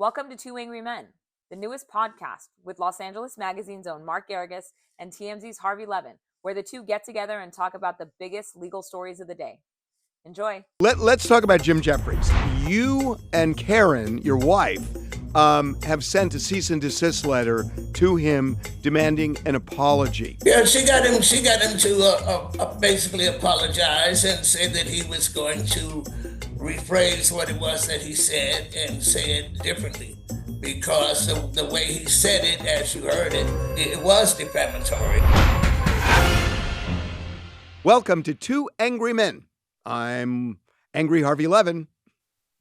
Welcome to Two Angry Men, the newest podcast with Los Angeles Magazine's own Mark Garrigus and TMZ's Harvey Levin, where the two get together and talk about the biggest legal stories of the day. Enjoy. Let's talk about Jim Jefferies. You and Karen, your wife, have sent a cease and desist letter to him demanding an apology. Yeah, she got him to basically apologize and say that he was going to rephrase what it was that he said and say it differently, because the way he said it, as you heard it, it was defamatory. Welcome to Two Angry Men. I'm Angry Harvey Levin.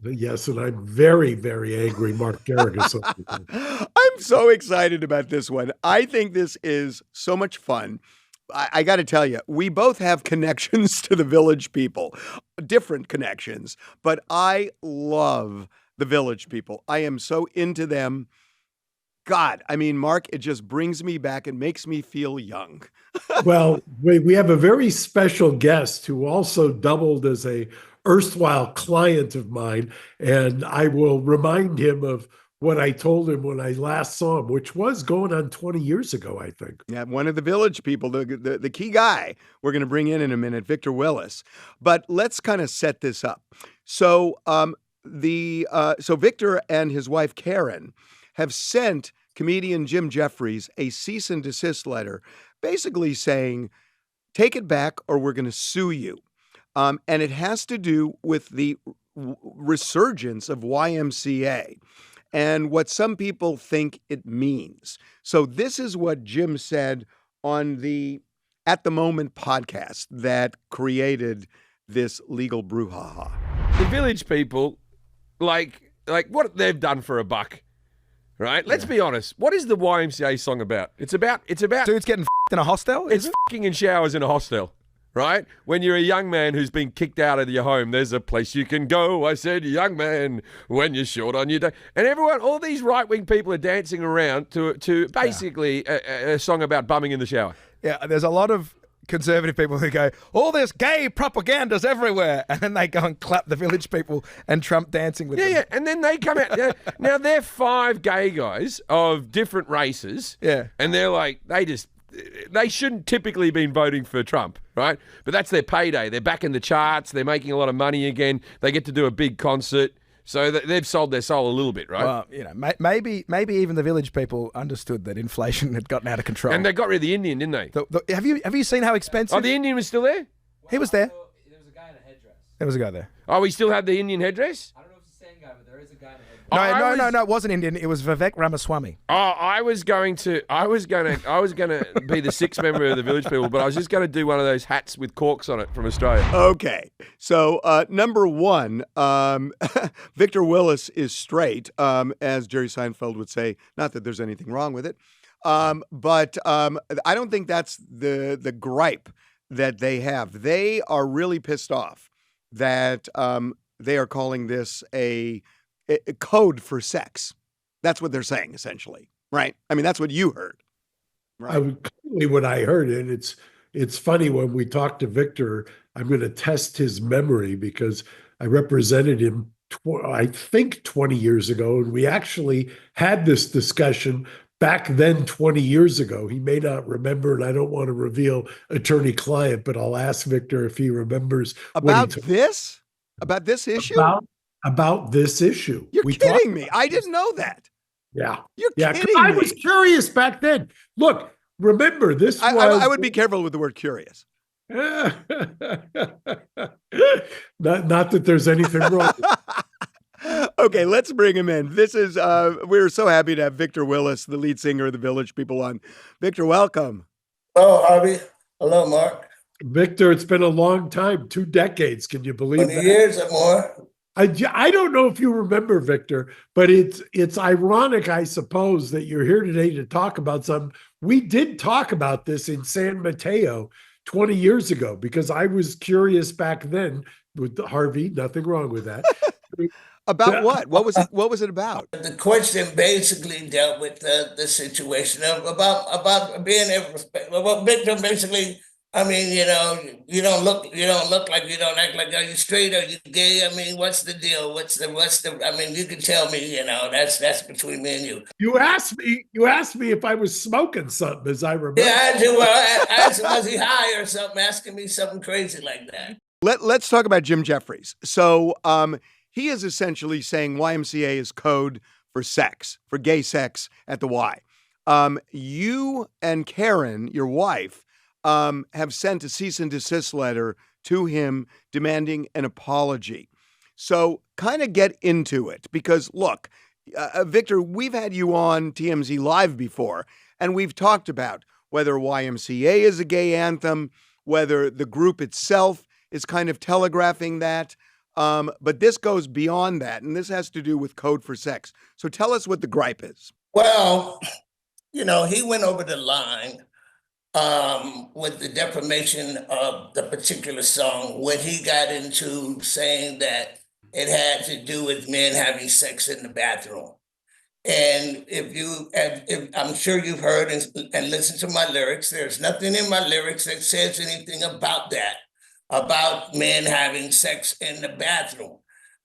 Yes, and I'm very, very angry, Mark Garrigus. I'm so excited about this one. I think this is so much fun. I got to tell you, we both have connections to the Village People, different connections, but I love the Village People. I am so into them. God, I mean, Mark, it just brings me back and makes me feel young. Well, we have a very special guest who also doubled as a erstwhile client of mine, and I will remind him of what I told him when I last saw him, which was going on 20 years ago, I think. Yeah, one of the Village People, the key guy we're going to bring in a minute, Victor Willis. But let's kind of set this up. So so Victor and his wife Karen have sent comedian Jim Jefferies a cease and desist letter, basically saying, take it back or we're going to sue you. And it has to do with the resurgence of Y.M.C.A. and what some people think it means. So this is what Jim said on the At the Moment podcast that created this legal brouhaha. The Village People, like what they've done for a buck, right? Let's be honest. What is the Y.M.C.A. song about? It's about Dude's getting f***ed in a hostel? It's f***ing in showers in a hostel, right? When you're a young man who's been kicked out of your home, there's a place you can go. I said, young man, when you're short on your day. And everyone, all these right-wing people are dancing around to basically a song about bumming in the shower. Yeah, there's a lot of conservative people who go, all this gay propaganda's everywhere. And then they go and clap the Village People and Trump dancing with them. Yeah, and then they come out. Now, they're five gay guys of different races. Yeah. And they're like, they shouldn't typically been voting for Trump, right? But that's their payday. They're back in the charts. They're making a lot of money again. They get to do a big concert. So they've sold their soul a little bit, right? Well, you know, maybe even the Village People understood that inflation had gotten out of control. And they got rid of the Indian, didn't they? Have you seen how expensive? Oh, the Indian was still there? He was there. There was a guy in a headdress. There was a guy there. Oh, we still had the Indian headdress? I don't know if it's the same guy, but there is a guy in a headdress. No, it wasn't Indian. It was Vivek Ramaswamy. Oh, I was gonna be the sixth member of the Village People, but I was just gonna do one of those hats with corks on it from Australia. Okay, so number one, Victor Willis is straight, as Jerry Seinfeld would say. Not that there's anything wrong with it, but I don't think that's the gripe that they have. They are really pissed off that they are calling this a code for sex. That's what they're saying, essentially, right? I mean, that's what you heard, right? Clearly what I heard, and it's funny when we talked to Victor, I'm going to test his memory because I represented him, I think 20 years ago, and we actually had this discussion back then 20 years ago. He may not remember, and I don't want to reveal attorney-client, but I'll ask Victor if he remembers. About this? About this issue? About this issue. You're kidding me. I didn't know that. Yeah. You're kidding me. I was curious back then. Look, remember, this was... I would be careful with the word curious. not that there's anything wrong. Okay, let's bring him in. This is, we're so happy to have Victor Willis, the lead singer of the Village People, on. Victor, welcome. Hello, Harvey. Hello, Mark. Victor, it's been a long time, 2 decades. Can you believe 20 that? years or more. I don't know if you remember, Victor, but it's ironic, I suppose, that you're here today to talk about something. We did talk about this in San Mateo 20 years ago because I was curious back then with Harvey. Nothing wrong with that. About what? What was it about? The question basically dealt with the situation about being able to, well, Victor basically I mean, you don't look like, you don't act like, are you straight? Are you gay? I mean, what's the deal? I mean, you can tell me, that's between me and you. You asked me if I was smoking something, as I remember. Yeah, I do. I asked him, was he high or something, asking me something crazy like that. Let's talk about Jim Jefferies. So he is essentially saying Y.M.C.A. is code for sex, for gay sex at the Y. You and Karen, your wife, have sent a cease and desist letter to him demanding an apology. So kind of get into it because, look, Victor, we've had you on TMZ Live before, and we've talked about whether Y.M.C.A. is a gay anthem, whether the group itself is kind of telegraphing that. But this goes beyond that, and this has to do with code for sex. So tell us what the gripe is. Well, he went over the line with the defamation of the particular song when he got into saying that it had to do with men having sex in the bathroom. And if I'm sure you've heard and listened to my lyrics, there's nothing in my lyrics that says anything about that, about men having sex in the bathroom.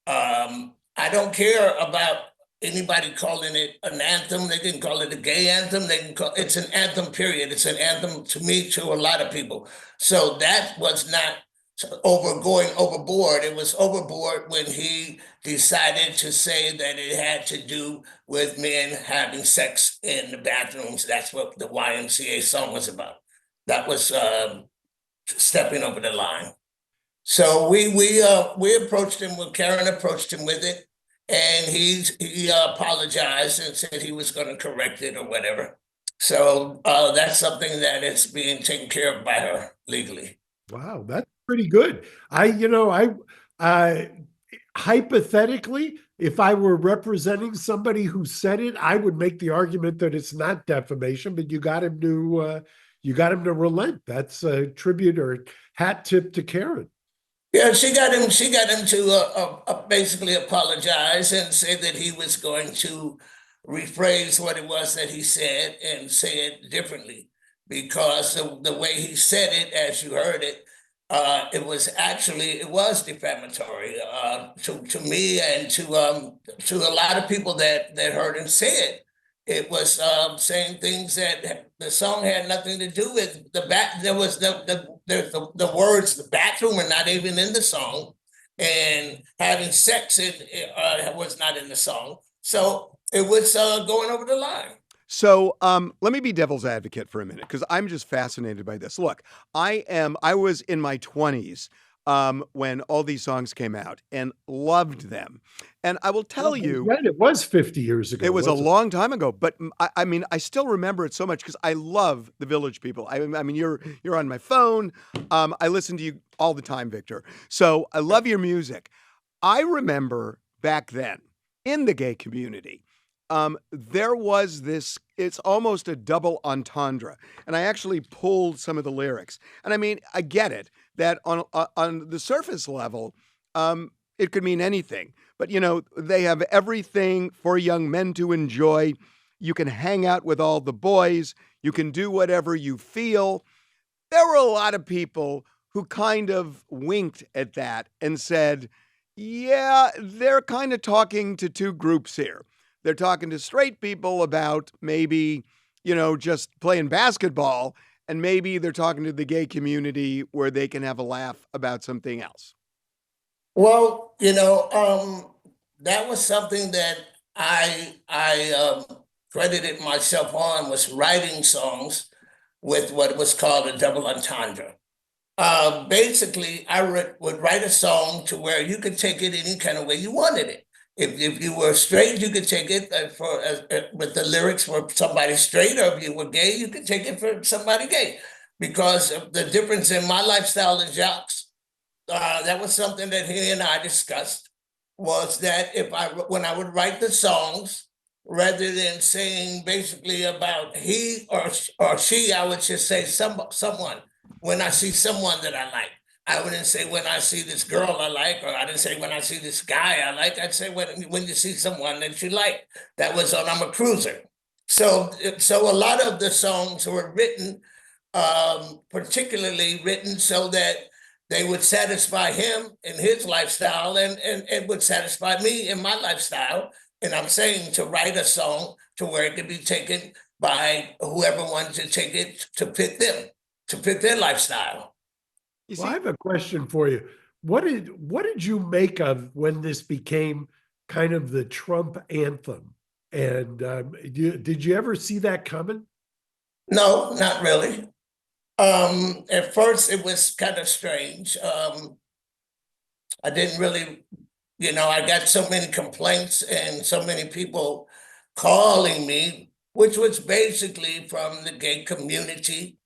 I don't care about anybody calling it an anthem. They can call it a gay anthem. They can call it's an anthem, period. It's an anthem to me, to a lot of people. So that was not going overboard. It was overboard when he decided to say that it had to do with men having sex in the bathrooms. That's what the Y.M.C.A. song was about. That was stepping over the line. So we approached him when Karen approached him with it, and he apologized and said he was going to correct it or whatever. So that's something that is being taken care of by her legally. Wow, that's pretty good. I hypothetically, if I were representing somebody who said it, I would make the argument that it's not defamation, but you got him to relent. That's a tribute or hat tip to Karen. Yeah, she got him to basically apologize and say that he was going to rephrase what it was that he said and say it differently, because the way he said it, as you heard it, it was defamatory to me and to a lot of people that heard him say it. It was saying things that the song had nothing to do with. There was the words "the bathroom" are not even in the song, and having sex was not in the song. So it was going over the line. So let me be devil's advocate for a minute, because I'm just fascinated by this. Look, I was in my 20s when all these songs came out and loved them. And I will tell you, right, it was 50 years ago. It was a long time ago, but I mean, I still remember it so much because I love the Village People. I mean, you're on my phone. I listen to you all the time, Victor. So I love your music. I remember back then in the gay community, there was this, it's almost a double entendre. And I actually pulled some of the lyrics. And I mean, I get it that on the surface level, it could mean anything. But, they have everything for young men to enjoy. You can hang out with all the boys. You can do whatever you feel. There were a lot of people who kind of winked at that and said, yeah, they're kind of talking to two groups here. They're talking to straight people about maybe, just playing basketball, and maybe they're talking to the gay community where they can have a laugh about something else. Well, that was something that I credited myself on, was writing songs with what was called a double entendre. Basically, I would write a song to where you could take it any kind of way you wanted it. If you were straight, you could take it with the lyrics for somebody straight, or if you were gay, you could take it for somebody gay. Because of the difference in my lifestyle and Jacques, that was something that he and I discussed, was that when I would write the songs, rather than saying basically about he or she, I would just say someone. When I see someone that I like, I wouldn't say when I see this girl I like, or I didn't say when I see this guy I like. I'd say when you see someone that you like. That was on I'm a Cruiser. So a lot of the songs were written particularly written so that they would satisfy him in his lifestyle and would satisfy me in my lifestyle. And I'm saying to write a song to where it could be taken by whoever wanted to take it to fit them, to fit their lifestyle. Well, I have a question for you. What did you make of when this became kind of the Trump anthem? And did you ever see that coming? No, not really. At first, it was kind of strange. I didn't really, I got so many complaints and so many people calling me, which was basically from the gay community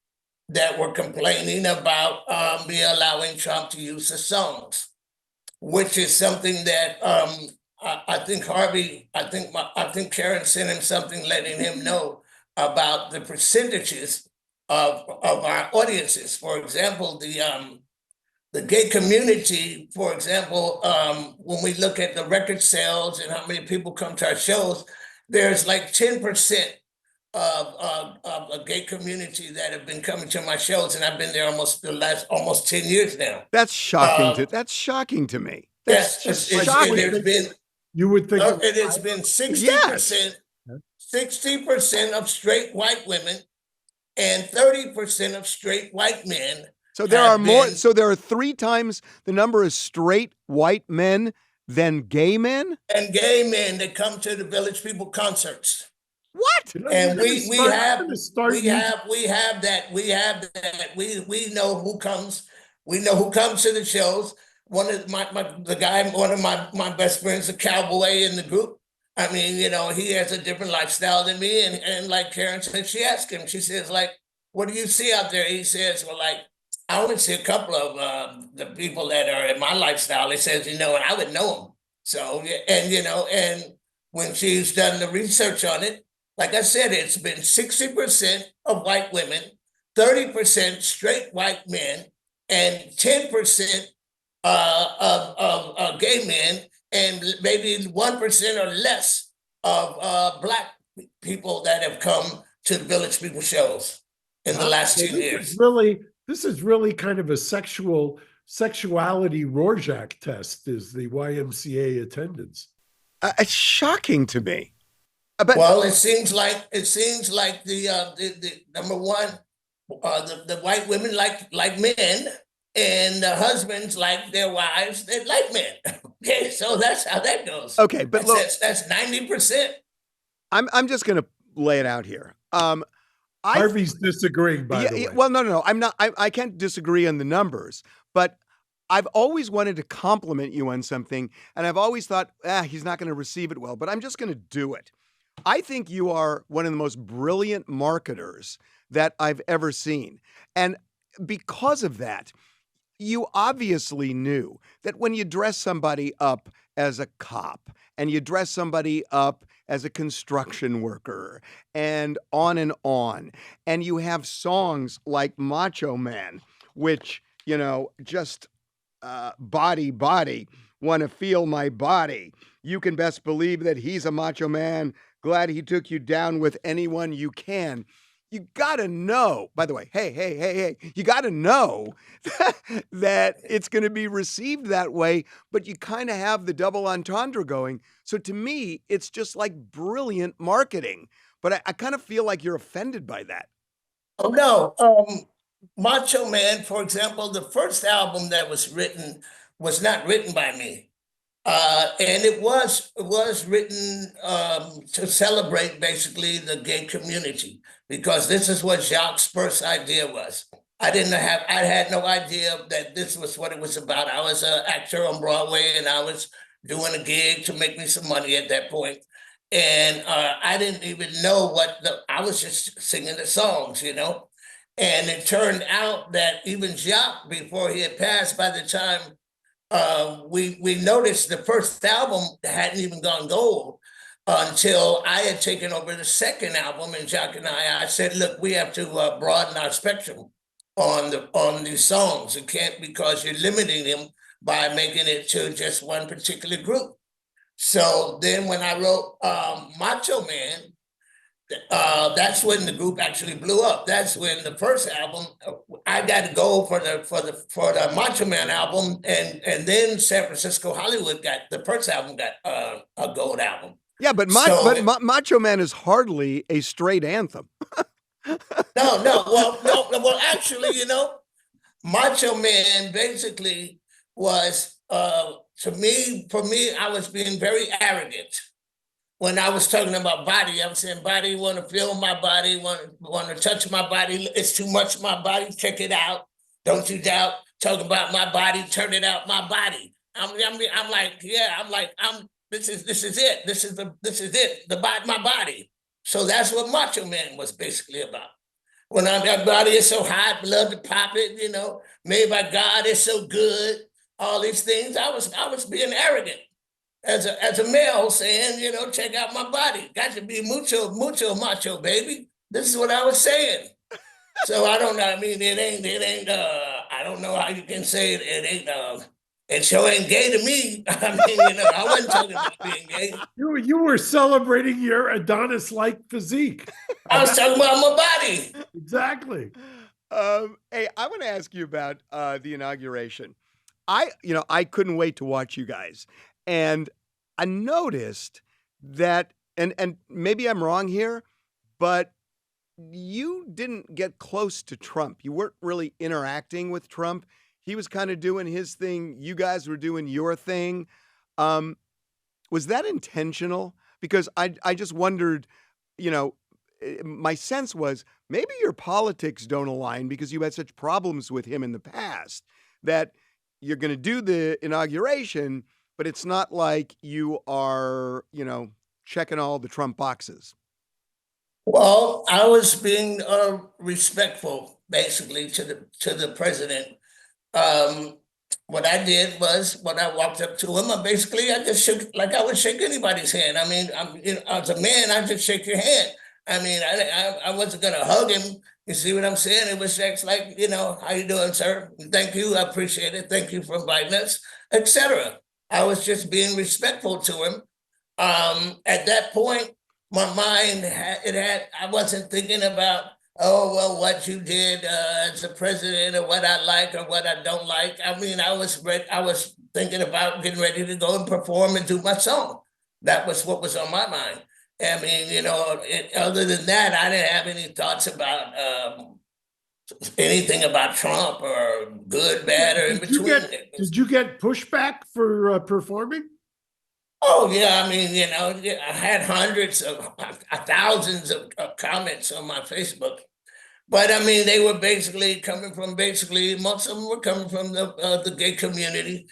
that were complaining about me allowing Trump to use the songs, which is something that I think I think Karen sent him something letting him know about the percentages of our audiences. For example, the gay community, for example, when we look at the record sales and how many people come to our shows, there's like 10% of a gay community that have been coming to my shows, and I've been there almost 10 years now. That's shocking. That's shocking to me. That's yes, just shocking. You would think it has been 60%, 60% of straight white women and 30% of straight white men. So there are more. So there are 3 times the number of straight white men than gay men. And gay men that come to the Village People concerts. What? And we have that. We know who comes. We know who comes to the shows. One of my best friends, a cowboy in the group. I mean, he has a different lifestyle than me. And like Karen said, she asked him, she says, like, what do you see out there? He says, well, like, I only see a couple of the people that are in my lifestyle. He says, and I would know them. So, and when she's done the research on it, like I said, it's been 60% of white women, 30% straight white men, and 10% of gay men, and maybe 1% or less of Black people that have come to the Village People shows in the last 2 years. This is really kind of a sexuality Rorschach test, is the Y.M.C.A. attendance. It's shocking to me. Well, it seems like the number one, the white women like men, and the husbands like their wives that like men. Okay, so that's how that goes. Okay, but look, that's 90%. I'm just going to lay it out here. Harvey's disagreeing, by the way. Well, no. I'm not. I can't disagree on the numbers, but I've always wanted to compliment you on something, and I've always thought, he's not going to receive it well, but I'm just going to do it. I think you are one of the most brilliant marketers that I've ever seen. And because of that, you obviously knew that when you dress somebody up as a cop and you dress somebody up as a construction worker and on, and you have songs like Macho Man, which, just body, want to feel my body. You can best believe that he's a macho man. Glad he took you down with anyone you can. You got to know, by the way, hey, you got to know that it's going to be received that way, but you kind of have the double entendre going. So to me, it's just like brilliant marketing, but I kind of feel like you're offended by that. Oh, no. Macho Man, for example, the first album that was written was not written by me. And it was written to celebrate basically the gay community, because this is what Jacques' first idea was. I had no idea that this was what it was about. I was an actor on Broadway, and I was doing a gig to make me some money at that point. And I didn't even know I was just singing the songs, And it turned out that even Jacques, before he had passed, by the time we noticed the first album hadn't even gone gold until I had taken over the second album, and Jacques and I said, look, we have to broaden our spectrum on these songs. It can't, because you're limiting them by making it to just one particular group. So then when I wrote Macho Man, that's when the group actually blew up. That's when the first album, I got to go for the Macho Man album, and then San Francisco Hollywood got the first album got a gold album. Yeah, but Macho Man is hardly a straight anthem. Well, actually, Macho Man basically was for me, I was being very arrogant. When I was talking about body, I was saying, body, want to feel my body, want to touch my body. It's too much my body. Check it out. Don't you doubt. Talk about my body. Turn it out, my body. I'm like, yeah. This is it. This is it. My body. So that's what Macho Man was basically about. When my body is so hot, love to pop it. Made by God, it's so good. All these things. I was being arrogant. As a male saying, check out my body. Got to be mucho macho, baby. This is what I was saying. So I don't know. I mean, it ain't, I don't know how you can say it sure ain't gay to me. I mean, I wasn't talking about being gay. You were celebrating your Adonis-like physique. I was talking about my body. Exactly. Hey, I want to ask you about the inauguration. I couldn't wait to watch you guys. And I noticed that, and maybe I'm wrong here, but you didn't get close to Trump. You weren't really interacting with Trump. He was kind of doing his thing. You guys were doing your thing. Was that intentional? Because I just wondered, my sense was maybe your politics don't align because you had such problems with him in the past that you're going to do the inauguration, but it's not like you are, checking all the Trump boxes. Well, I was being respectful, basically, to the president. What I did was when I walked up to him, I just shook like I would shake anybody's hand. I mean, as a man, I just shake your hand. I mean, I wasn't gonna hug him. You see what I'm saying? It was just like, how you doing, sir? Thank you, I appreciate it. Thank you for inviting us, etc. I was just being respectful to him. At that point, my mind I wasn't thinking about, oh, well, what you did as a president or what I like or what I don't like. I mean, I was thinking about getting ready to go and perform and do my song. That was what was on my mind. I mean, other than that, I didn't have any thoughts about anything about Trump or good, bad, or in between. Did you get pushback for performing? Oh, yeah. I mean, I had thousands of comments on my Facebook. But I mean, they were basically most of them were coming from the gay community.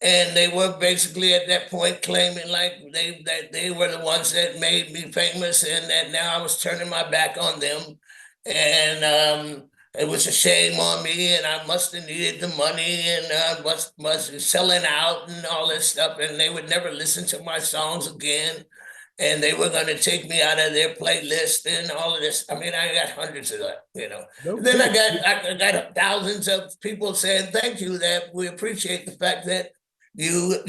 And they were basically at that point claiming like that they were the ones that made me famous and that now I was turning my back on them. And it was a shame on me and I must have needed the money and must be selling out and all this stuff. And they would never listen to my songs again. And they were going to take me out of their playlist and all of this. I mean, I got hundreds of that, Then I got thousands of people saying, thank you, that we appreciate the fact that you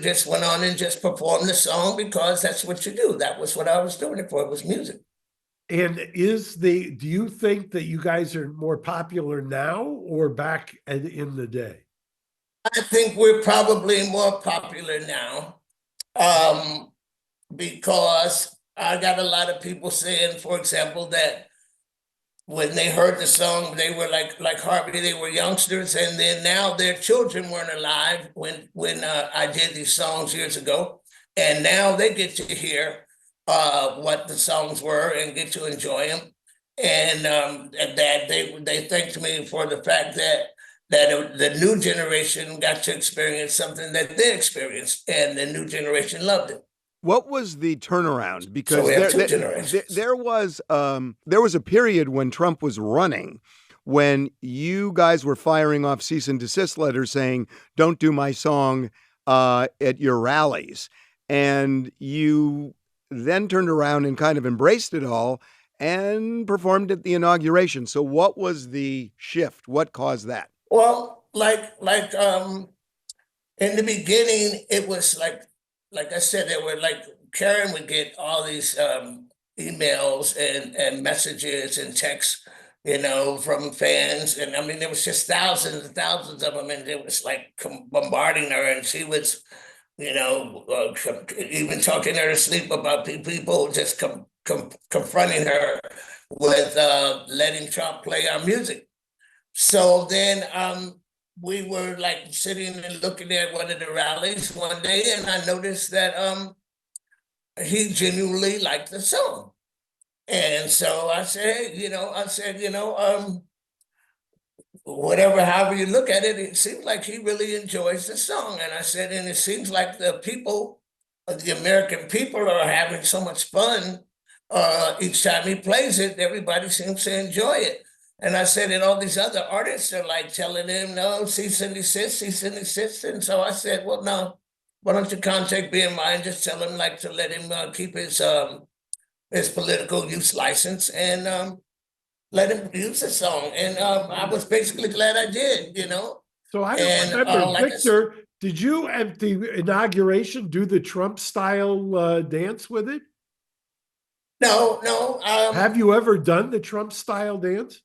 just went on and just performed the song because that's what you do. That was what I was doing it for. It was music. And do you think that you guys are more popular now or back in the day? I think we're probably more popular now. Because I got a lot of people saying, for example, that when they heard the song, they were like Harvey, they were youngsters, and then now their children weren't alive when I did these songs years ago, and now they get to hear what the songs were and get to enjoy them, and that they thanked me for the fact that the new generation got to experience something that they experienced, and the new generation loved it. What was the turnaround? Because there was a period when Trump was running when you guys were firing off cease and desist letters saying, don't do my song at your rallies. And you then turned around and kind of embraced it all and performed at the inauguration. So what was the shift? What caused that? Well, in the beginning, it was like I said, there were Karen would get all these, emails and messages and texts, from fans. And I mean, there was just thousands and thousands of them, and it was like bombarding her, and she was, even talking her to sleep about people just confronting her with letting Trump play our music. So then we were like sitting and looking at one of the rallies one day, and I noticed that he genuinely liked the song. And so I said, whatever, however you look at it, it seems like he really enjoys the song. And I said, and it seems like the American people are having so much fun each time he plays it. Everybody seems to enjoy it. And I said, and all these other artists are like telling him, no, cease and desist, cease and desist. And so I said, well, no, why don't you contact BMI and just tell him like to let him keep his political use license and let him use the song. And I was basically glad I did, So I don't remember, Victor, did you at the inauguration do the Trump style dance with it? No. Have you ever done the Trump style dance?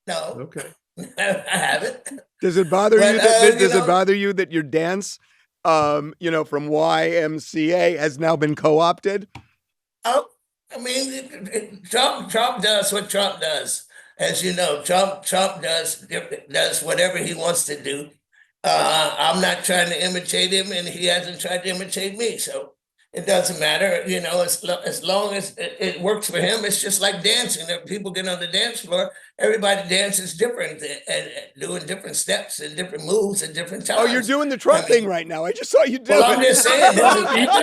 No. Okay. I haven't. Does it bother you that does it bother you that your dance from Y.M.C.A. has now been co-opted? Oh, I mean, Trump does what Trump does. As you know, Trump does whatever he wants to do. I'm not trying to imitate him, and he hasn't tried to imitate me. So it doesn't matter, as long as it works for him. It's just like dancing. If people get on the dance floor, everybody dances different and doing different steps and different moves at different times. Oh, you're doing the Trump thing right now. I just saw you do Well, it. I'm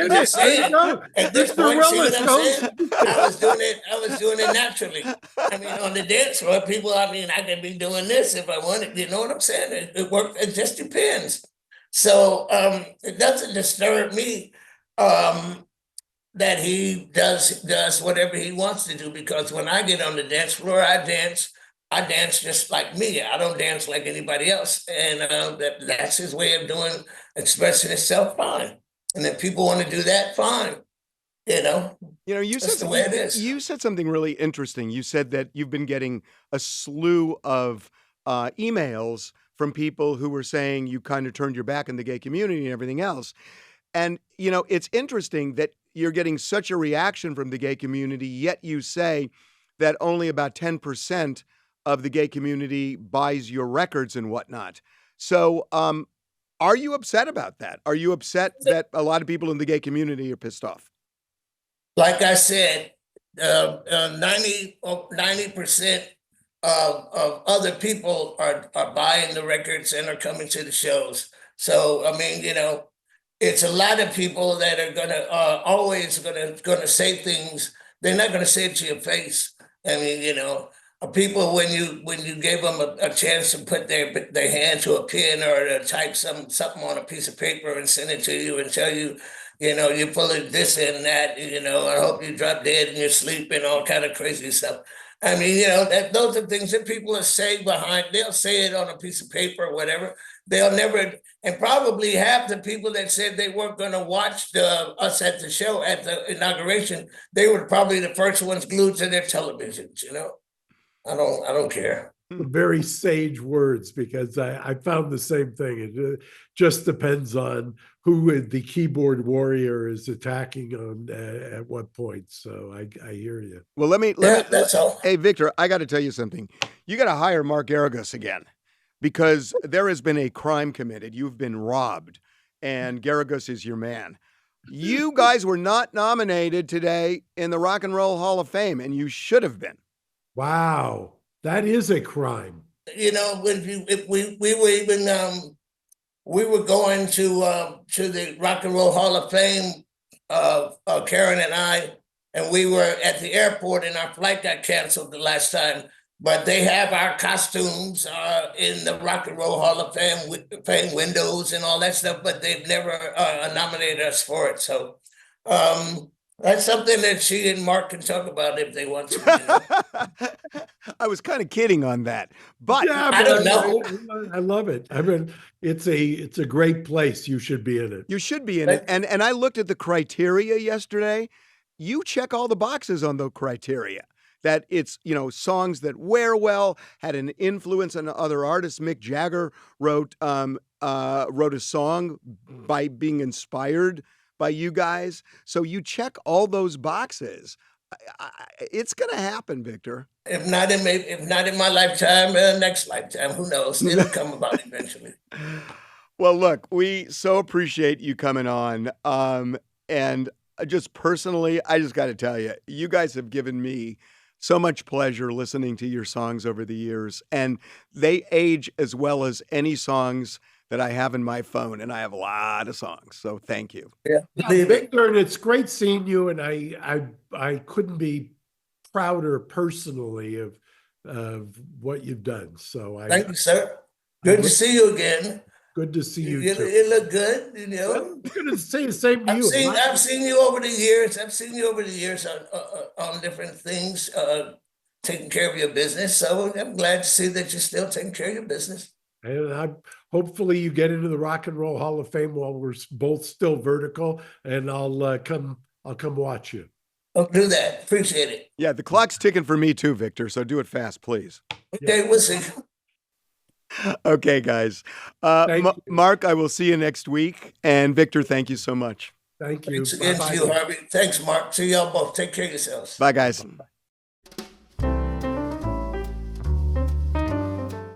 just saying. At this point, see what I'm saying? I was doing it naturally. I mean, on the dance floor, people, I could be doing this if I wanted. You know what I'm saying? It works. It just depends. So it doesn't disturb me that he does whatever he wants to do, because when I get on the dance floor, I dance just like me. I don't dance like anybody else, and that's his way of expressing himself. Fine, and if people want to do that, fine. You that's said the way it is. You said something really interesting. You said that you've been getting a slew of emails from people who were saying you kind of turned your back on the gay community and everything else. And, it's interesting that you're getting such a reaction from the gay community, yet you say that only about 10% of the gay community buys your records and whatnot. So are you upset about that? Are you upset that a lot of people in the gay community are pissed off? Like I said, 90% of other people are buying the records and are coming to the shows. So, it's a lot of people that are always gonna say things. They're not gonna say it to your face. People, when you gave them a chance to put their hand to a pen or to type something on a piece of paper and send it to you and tell you, you're full of this and that. I hope you drop dead in your sleep and all kind of crazy stuff. Those are things that people will say behind. They'll say it on a piece of paper or whatever. They'll never, and probably half the people that said they weren't going to watch us at the show at the inauguration, they were probably the first ones glued to their televisions. I don't care. Very sage words, because I found the same thing. It just depends on who the keyboard warrior is attacking on at what point. So I hear you. Well, that's all. Hey, Victor, I got to tell you something. You got to hire Mark Garagos again, because there has been a crime committed. You've been robbed, and Garagos is your man. You guys were not nominated today in the Rock and Roll Hall of Fame, and you should have been. Wow, that is a crime. We were going to the Rock and Roll Hall of Fame, Karen and I, and we were at the airport, and our flight got canceled the last time. But they have our costumes in the Rock and Roll Hall of Fame windows and all that stuff, but they've never nominated us for it. So that's something that she and Mark can talk about if they want to. I was kind of kidding on that, but yeah, I don't know. I love it. It's a great place. You should be in it. You should be in it. And I looked at the criteria yesterday. you check all the boxes on the criteria. That it's, songs that wear well, had an influence on other artists. Mick Jagger wrote a song by being inspired by you guys. So you check all those boxes. It's going to happen, Victor. If not in my lifetime, next lifetime, who knows? It'll come about eventually. Well, look, we so appreciate you coming on. And just personally, I just got to tell you, you guys have given me so much pleasure listening to your songs over the years. And they age as well as any songs that I have in my phone. And I have a lot of songs. So thank you. Yeah, believe it. Victor, and it's great seeing you. And I couldn't be prouder personally of what you've done. So Thank you, sir. Good to see you again. Good to see you. You look good, Well, I'm going to say the same to you. I've seen you over the years. On different things, taking care of your business. So I'm glad to see that you're still taking care of your business. And hopefully you get into the Rock and Roll Hall of Fame while we're both still vertical, and I'll come watch you. I'll do that. Appreciate it. Yeah, the clock's ticking for me too, Victor. So do it fast, please. Okay, we'll see. Okay, guys. Mark, I will see you next week. And Victor, thank you so much. Thank you. Thanks again to you, Harvey. Thanks, Mark. See y'all both. Take care of yourselves. Bye, guys.